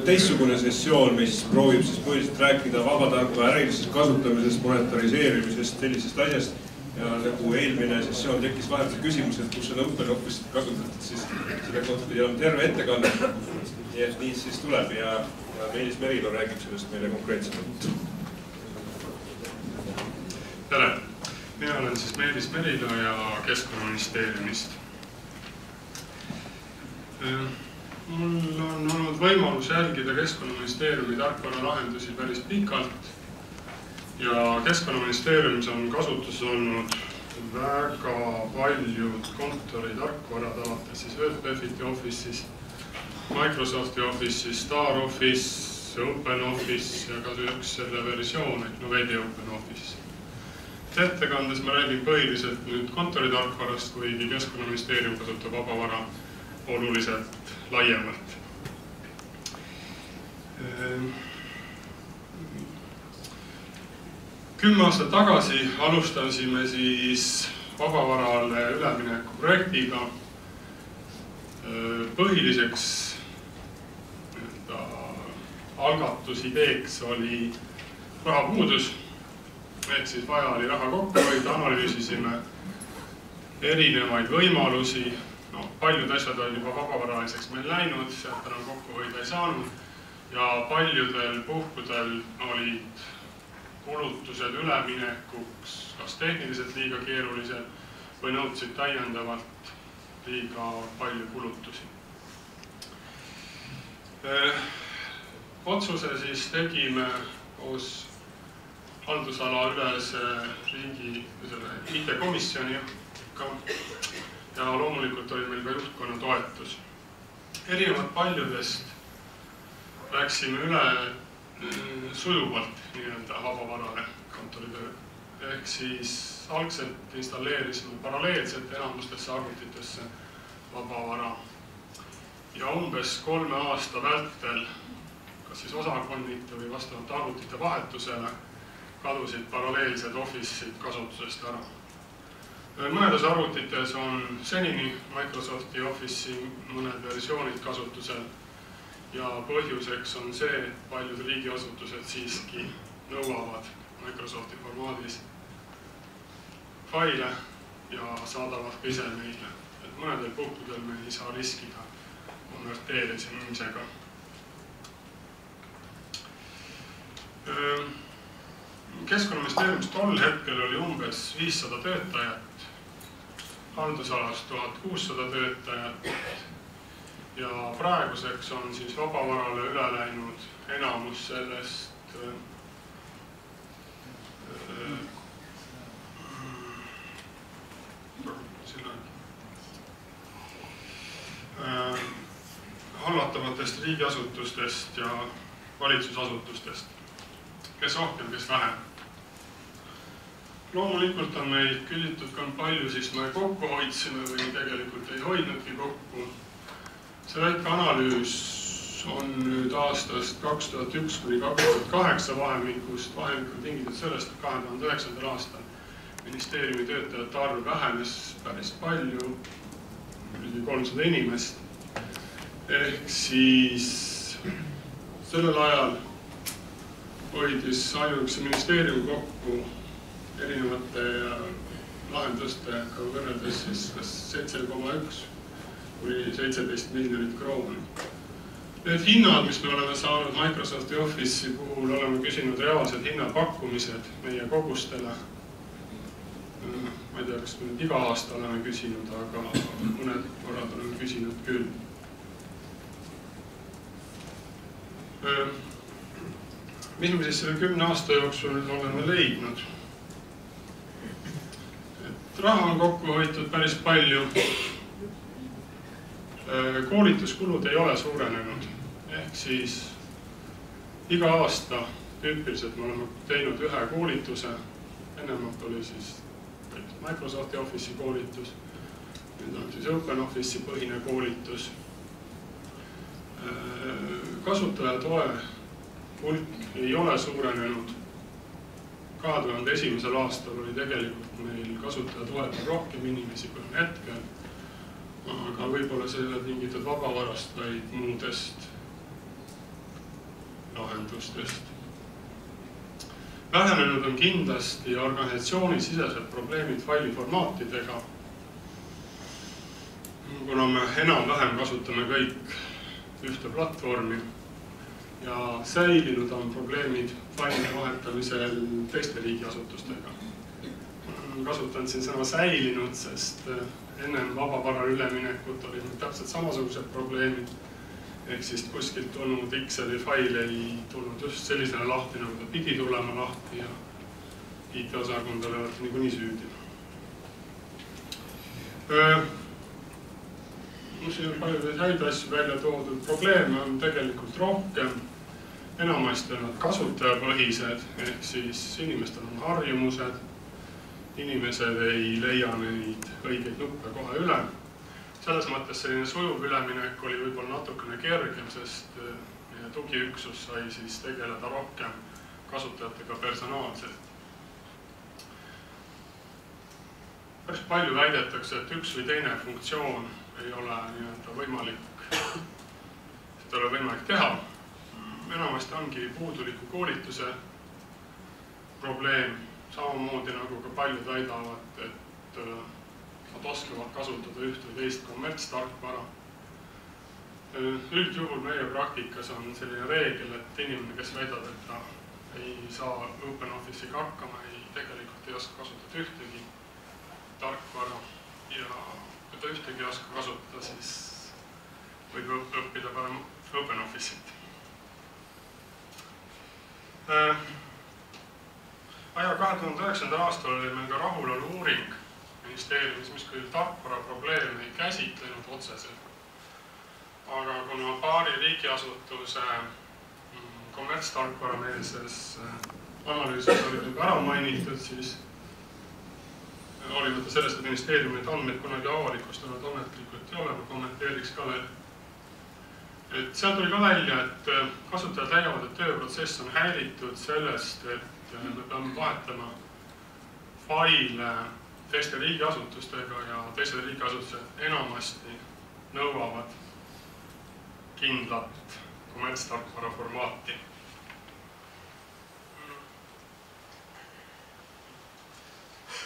Teistsugune sessioon, mis proovib siis põhiliselt rääkida vabatarkvara ärilisest kasutamisest, monetariseerimisest, sellisest asjast. Ja nagu eelmine sessioon tekkis vahepeal küsimus, et kus seda OpenOffice'it kasutatud, siis selle kohta pidi olema terve ettekanne. Nii siis tuleb ja Meelis Merilo räägib sellest meile konkreetsemalt. Tere! Mina olen siis Meelis Merilo ja Keskkonnaministeeriumist. Mul on olnud võimalus jälgida Keskkonnaministeeriumi tarkvara lahendusi päris pikalt ja Keskkonnaministeeriumis on kasutus olnud väga paljud kontori tarkvarad alates siis Earthbefiti Office'is, Microsofti Office'is, Star Office, OpenOffice ja ka üks selle versioon, et Novedi OpenOffice. Ettekandes ma räägin põhiliselt nüüd kontori tarkvarast, kuigi Keskkonnaministeerium kasutab vabavara oluliselt laiemalt. Kümme aastat tagasi alustasime siis vabavarale ülemineku projektiga. Põhiliseks algatusideeks oli rahapuudus, ehk siis vaja oli raha kokku hoida, analüüsisime erinevaid võimalusi. Paljud asjad olid juba vabavaraliseks meil läinud, sealt enam kokku hoida ei saanud ja paljudel puhkudel olid kulutused üleminekuks kas tehniliselt liiga keerulised või nõudsid täiendavalt liiga palju kulutusi. Otsuse siis tegime koos haldusala ülese riigi IT-komisjoniga ja loomulikult oli meil ka juhtkonna toetus. Erinevalt paljudest läksime üle sujuvalt nii-öelda vabavarale kontoritöö. Ehk siis algselt installeerisime paralleelselt enamustesse arvutitesse vabavara. Ja umbes 3 aasta vältel, kas siis osakonnite või vastavalt arvutite vahetusele, kadusid paralleelsed Office'id kasutusest ära. Mõnedes arvutites on senini Microsofti Office'i mõned versioonid kasutusel ja põhjuseks on see, et paljud riigiasutused siiski nõuavad Microsofti formaadis faile ja saadavad ka ise meile. Mõnedel puhkudel me ei saa riskida konverteerimisega. Keskkonnaministeeriumis tol hetkel oli umbes 500 töötajat, haldusalas 1600 töötajat ja praeguseks on siis vabavarale üle läinud enamus sellest hallatavatest riigiasutustest ja valitsusasutustest, kes rohkem, kes vähem. Loomulikult on meid küsitud ka palju, siis me kokku hoidsime või tegelikult ei hoidnudki kokku. See väike analüüs on nüüd aastast 2001–2008 vahemikust tingitud sellest, et 2009. aastal ministeeriumi töötajate arv vähenes päris palju, ligi 300 inimest. Ehk siis sellel ajal hoidis ainuüksi ministeerium kokku erinevate lahendustega võrreldes siis kas 7,1 või 17 miljonit krooni. Need hinnad, mis me oleme saanud Microsofti Office'i puhul, oleme küsinud reaalsed hinnapakkumised meie kogustele. Ma ei tea, kas me nüüd iga aasta oleme küsinud, aga mõned korrad oleme küsinud küll. Mis me siis selle 10 aasta jooksul oleme leidnud? Raha on kokku hoitud päris palju. Koolituskulud ei ole suurenenud. Ehk siis iga aasta tüüpiliselt me oleme teinud ühe koolituse. Ennemalt oli siis Microsofti Office'i koolitus. Nüüd on siis OpenOffice'i põhine koolitus. Kasutajatoe hulk ei ole suurenenud. 2001. aastal oli tegelikult meil kasutajatoetul rohkem inimesi kui hetkel, aga võib-olla selle tingitud vabavarast, vaid muudest lahendustest. Vähenenud on kindlasti organisatsioonisisesed probleemid failiformaatidega, kuna me enam-vähem kasutame kõik ühte platvormi ja säilinud on probleemid failide vahetamisel teiste riigiasutustega. Kasutan siin sõna säilinud, sest ennem vabavara üleminekut olid täpselt samasugused probleemid. Ehk siis kuskilt tulnud Exceli fail ei tulnud just sellisena lahti, nagu ta pidi tulema lahti ja IT-osakond olevat niikuinii süüdi. Siin on palju häid asju välja toodud. Probleeme on tegelikult rohkem. Enamasti on nad kasutajapõhised, ehk siis inimestel on harjumused. Inimesed ei leia neid õigeid nuppe kohe üle. Selles mõttes selline sujuv üleminek oli võib-olla natukene kergem, sest meie tugiüksus sai siis tegeleda rohkem kasutajatega personaalselt. Päris palju väidetakse, et üks või teine funktsioon ei ole võimalik, seda ei ole võimalik teha. Enamasti ongi puuduliku koolituse probleem, samamoodi nagu ka paljud väidavad, et nad oskavad kasutada üht või teist kommertstarkvara. Üldjuhul meie praktikas on selline reegel, et inimene, kes väidab, et ta ei saa OpenOffice'iga hakkama, tegelikult ei oska kasutada ühtegi tarkvara ja kui ta ühtegi ei oska kasutada, siis võib õppida parem OpenOffice'it. Aja 2009. aastal oli meil ka rahulolu uuring ministeeriumis, mis küll tarkvara probleeme ei käsitlenud otseselt. Aga kuna paari riigiasutuse kommertstarkvara meelses analüüsis oli juba ära mainitud, siis hoolimata sellest, et ministeeriumid andmeid kunagi avalikustanud ametlikult ei ole, ma kommenteeriks ka veel. Et seal tuli ka välja, et kasutajad leiavad, et tööprotsess on häiritud sellest, et me peame vahetama faile teiste riigiasutustega ja teised riigiasutused enamasti nõuavad kindlat kommertstarkvara formaati.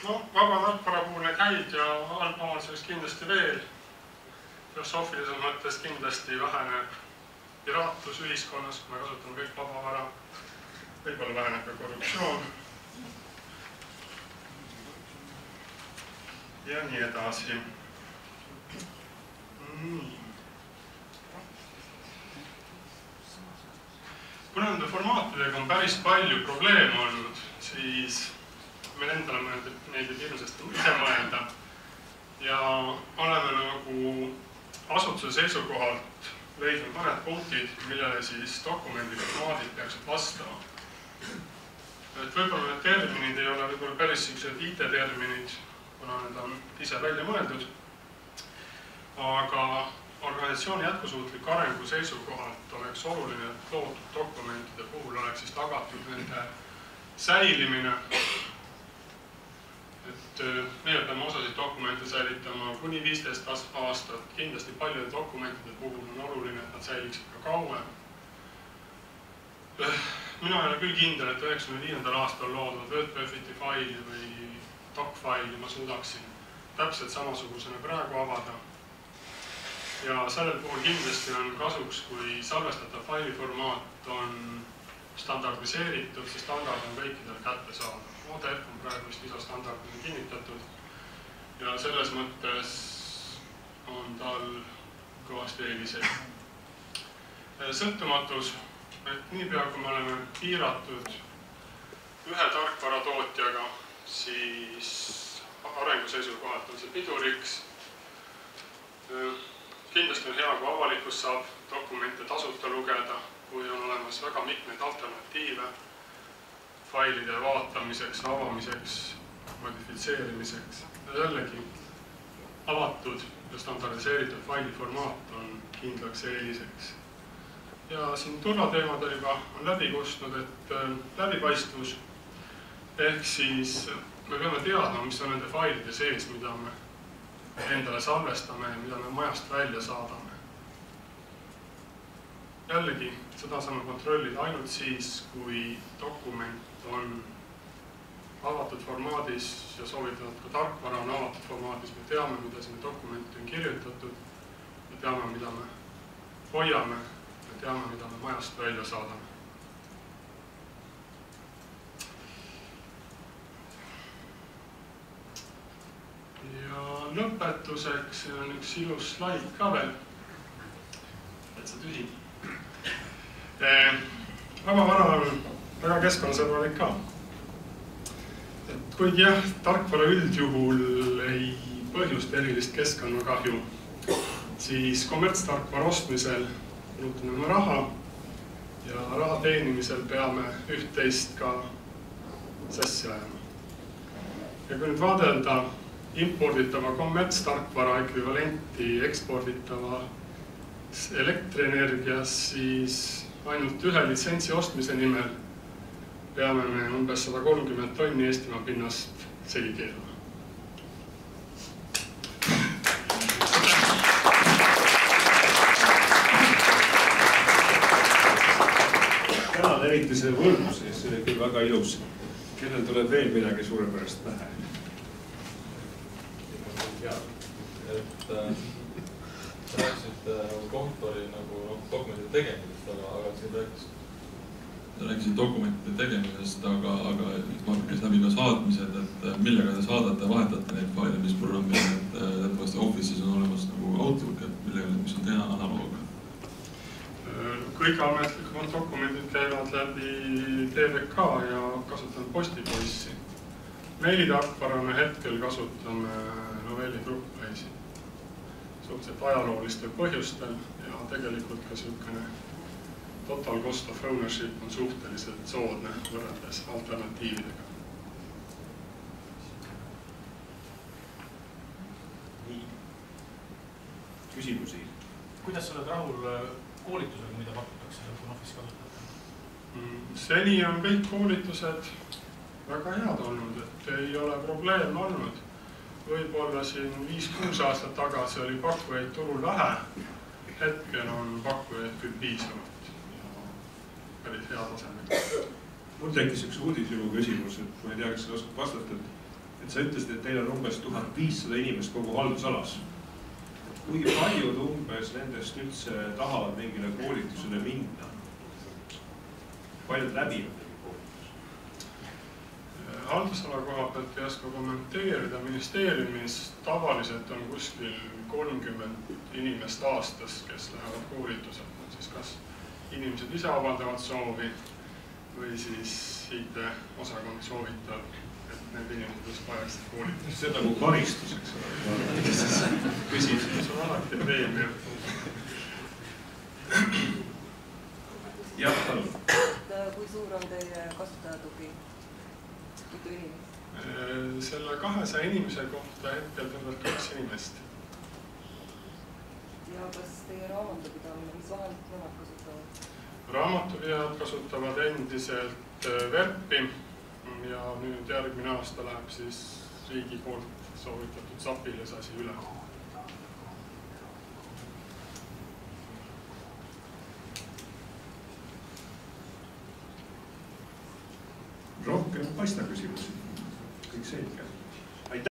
No, vaba tarkvara puhul neid häid ja algmaaliseks kindlasti veel. Filosoofilises mõttes kindlasti väheneb piraatlus ühiskonnas, kui me kasutame kõik vabavara. Võib-olla väheneb ka korruptsioon. Ja nii edasi. Kuna nende formaatidega on päris palju probleeme olnud, siis meil endale neid ilmselt ise mõelda. Ja oleme nagu asutuse seisukohalt leidnud mõned punktid, millele siis dokumendi formaadid peaksid vastama. Et võib-olla need terminid ei ole võib-olla päris sellised IT-terminid, kuna need on ise välja mõeldud. Aga organisatsiooni jätkusuutliku arengu seisukohalt oleks oluline, et loodud dokumentide puhul oleks siis tagatud nende säilimine. Et meie peame osasid dokumente säilitama kuni 15 aastat. Kindlasti paljude dokumentide puhul on oluline, et nad säiliksid ka kauem. Mina ei ole küll kindel, et 1995. aastal loodud WordPerfecti faili või doc-faili ma suudaksin täpselt samasugusena praegu avada. Ja sellel puhul kindlasti on kasuks, kui salvestatav failiformaat on standardiseeritud, see standard on kõikidel kätte saada. ODF on praegu vist lisastandardina kinnitatud ja selles mõttes on tal kõvasti eeliseid. Sõltumatus, et niipea kui me oleme piiratud ühe tarkvaratootjaga, siis arengu seisukohalt on see piduriks. Kindlasti on hea, kui avalikkus saab dokumente tasuta lugeda, kui on olemas väga mitmeid alternatiive failide vaatamiseks, avamiseks, modifitseerimiseks. Ja jällegi avatud ja standardiseeritud failiformaat on kindlaks eeliseks. Ja siin turvateemadel juba on läbi kustnud, et läbipaistvus ehk siis me peame teadma, mis on nende failide sees, mida me endale salvestame ja mida me majast välja saadame. jällegi, seda saame kontrollida ainult siis, kui dokument on avatud formaadis ja soovitavalt ka tarkvara on avatud formaadis. Me teame, mida sinna dokumenti on kirjutatud, me teame, mida me hoiame, me teame, mida me majast välja saadame. Ja lõpetuseks on üks ilus slaid ka veel. Täitsa tühi. Vabavara on väga keskkonnasõbralik ka. Kuigi jah, tarkvara üldjuhul ei põhjusta erilist keskkonnakahju, siis kommertstarkvara ostmisel kulutame raha ja raha teenimisel peame üht-teist ka sassi ajama. Ja kui nüüd vaadelda imporditava kommertstarkvara ekvivalenti eksporditava elektrienergias, siis ainult ühe litsentsi ostmise nimel peame me umbes 130 tonni Eestimaa pinnast segi keelama. Tänan eriti selle võrdluse, see oli küll väga ilus. Kellel tuleb veel midagi suurepärast pähe? Rääkisid kontori dokumentide tegemisest, aga siin rääkisid dokumentide tegemisest, aga käis läbi ka saatmised, et millega te saadate, vahetate neid faile, mis programmi, et teatavasti Office'is on olemas nagu Outlook, et millega, mis on teha analoog. Kõik ametlikumad dokumendid käivad läbi TVK ja kasutame postipoissi. Meilitarkvarana hetkel kasutame Novelli Truppleisi suhteliselt ajaloolistel põhjustel ja tegelikult ka selline total cost of ownership on suhteliselt soodne võrreldes alternatiividega. Nii. Küsimusi? Kuidas sa oled rahul koolitusega, mida pakutakse Office kasutajatele? Seni on kõik koolitused väga head olnud, et ei ole probleem olnud. Võib-olla siin 5-6 aastat tagasi oli pakkujaid turul vähe, hetkel on pakkujaid küll piisavalt ja päris hea tasemel. Mul tekkis üks uudishimu küsimus, et ma ei tea, kas sa oskad vastata, et sa ütlesid, et teil on umbes 1500 inimest kogu haldusalas. Kui paljud umbes nendest üldse tahavad mingile koolitusele minna? Paljud läbivad mingi koolitus? Haldusala koha pealt ei oska kommenteerida. Ministeeriumis tavaliselt on kuskil 30 inimest aastas, kes lähevad koolitusele. Siis kas inimesed ise avaldavad soovi või siis IT-osakond soovitab, et need inimesed just vajaksid koolitust. See on nagu karistus, eks ole. Küsimus on alati preemia. Jah, palun. Kui suur on teie kasutajatugi? Mitu inimest? Selle 200 inimese kohta hetkel tõmbelt 2 inimest. Ja kas teie raamatupidamine, mis vahendit nemad kasutavad? Raamatupidajad kasutavad endiselt Verpi ja nüüd järgmine aasta läheb siis riigi poolt soovitatud SAP-ile see asi üle. Rohkem paista küsimusi. Kõik selge.